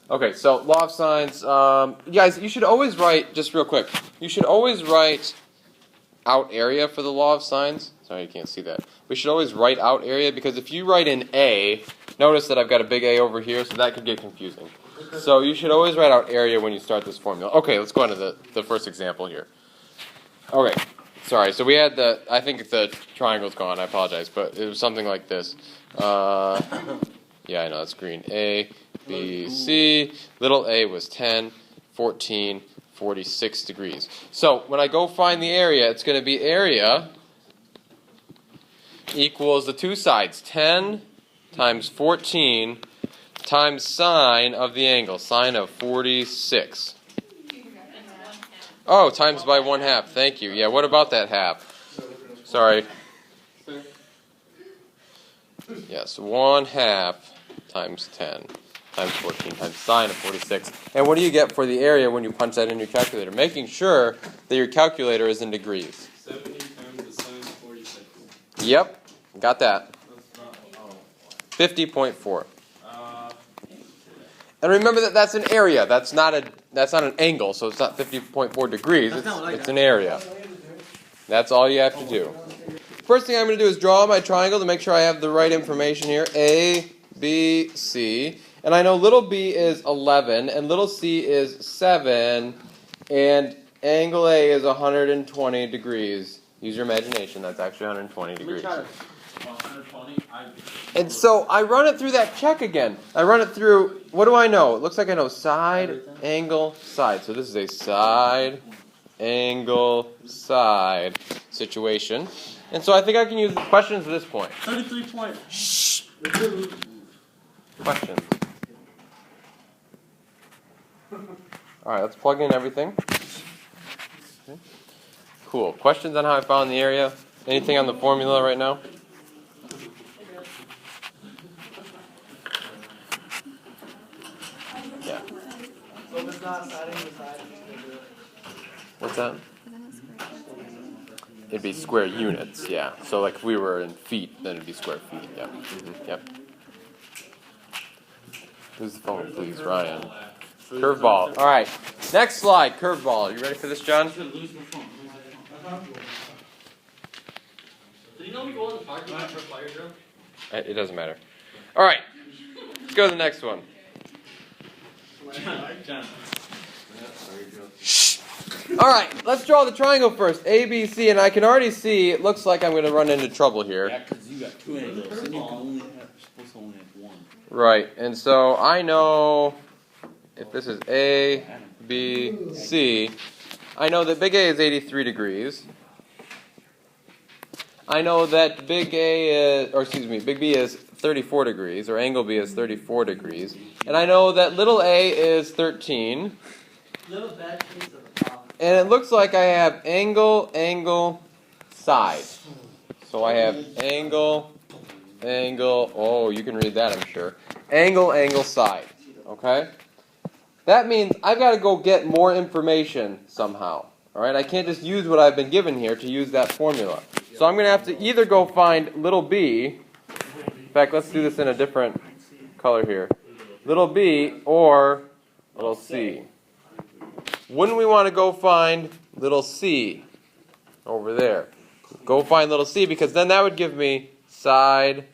Okay, so law of sines. Guys, you should always write, just real quick, you should always write out area for the law of sines. Sorry, you can't see that. We should always write out area, because if you write in A, notice that I've got a big A over here, so that could get confusing. So you should always write out area when you start this formula. Okay, let's go on to the first example here. Okay, sorry, so we had I think the triangle's gone, I apologize, but it was something like this. Yeah, I know, that's green. A, B, C, little a was 10, 14, 46 degrees. So when I go find the area, it's going to be area equals the two sides, 10 times 14 times sine of the angle, sine of 46. Oh, times by 1/2. Thank you. Yeah, what about that half? Sorry. Yes, 1/2 times 10 times 14 times sine of 46. And what do you get for the area when you punch that in your calculator? Making sure that your calculator is in degrees. 70 times the sine of 46. Yep, got that. 50.4. And remember that that's an area. That's not an angle, so it's not 50.4 degrees. It's an area. That's all you have to do. First thing I'm going to do is draw my triangle to make sure I have the right information here. A, B, C. And I know little b is 11, and little c is 7, and angle A is 120 degrees. Use your imagination. That's actually 120 degrees. 120. And so I run it through that check again. I run it through, what do I know? It looks like I know side, angle, side. So this is a side, angle, side situation. And so I think I can use the questions at this point. 33 point. Shh. Questions. All right, let's plug in everything. Okay. Cool. Questions on how I found the area? Anything on the formula right now? Yeah. So if it's not siding the side, What's that? It'd be square units, yeah. So like if we were in feet, then it'd be square feet, yeah. Mm-hmm. Yep. Who's the phone, please? Ryan. Curveball. All right. Next slide, curveball. You ready for this, John? Did you know we go in the parking lot for a fire drill? It doesn't matter. All right. Let's go to the next one. John. All right. Let's draw the triangle first. A, B, C, and I can already see it looks like I'm going to run into trouble here. Yeah, because you got two angles, and you're supposed to only have one. Right. And so I know if this is A, B, C, I know that big A is 83 degrees. I know that big B is 34 degrees, or angle B is 34 degrees. And I know that little a is 13. little bad piece of the top. And it looks like I have angle, angle, side. So I have angle, angle, oh, you can read that, I'm sure. Angle, angle, side. Okay? That means I've got to go get more information somehow. All right? I can't just use what I've been given here to use that formula. So I'm going to have to either go find little b. In fact, let's do this in a different color here. Little b or little c. Wouldn't we want to go find little c over there? Go find little c, because then that would give me side,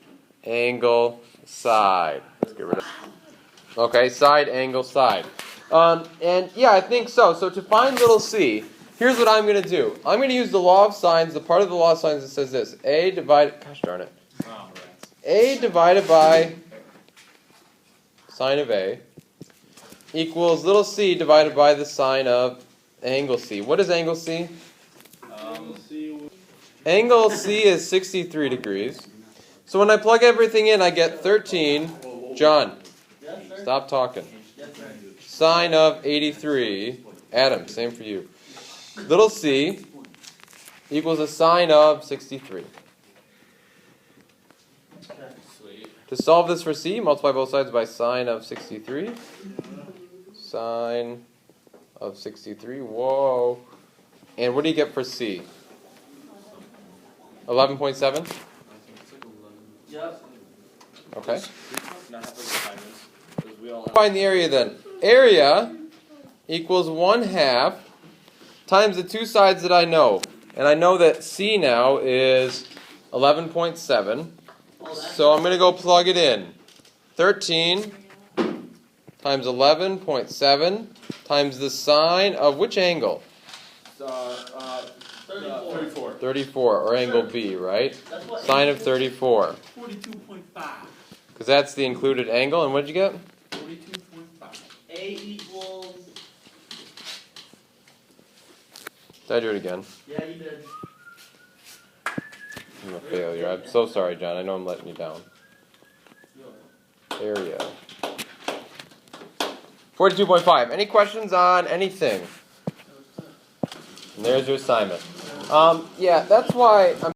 angle, side. Let's get rid of it. Okay, side, angle, side. And yeah, I think so. So to find little c, here's what I'm going to do. I'm going to use the law of sines, the part of the law of sines that says this. A divided, gosh darn it. A divided by sine of A equals little c divided by the sine of angle C. What is angle C? Angle C is 63 degrees. So when I plug everything in, I get 13. John, stop talking. Sine of 83. Adam, same for you. Little c equals a sine of 63. To solve this for c, multiply both sides by sine of 63. Sine of 63. Whoa. And what do you get for c? 11.7? Yep. Okay. Not have like assignments. It was We all have. Find the area then. Area equals 1/2 times the two sides that I know. And I know that C now is 11.7. So I'm going to go plug it in. 13 times 11.7 times the sine of which angle? 34. 34, or angle B, right? That's what Sine of 34. 42.5. Because that's the included angle. And what did you get? 42.5. A equals. Did I do it again? Yeah, you did. I'm a failure. I'm so sorry, John. I know I'm letting you down. Area. 42.5. Any questions on anything? And there's your assignment. Yeah, that's why I'm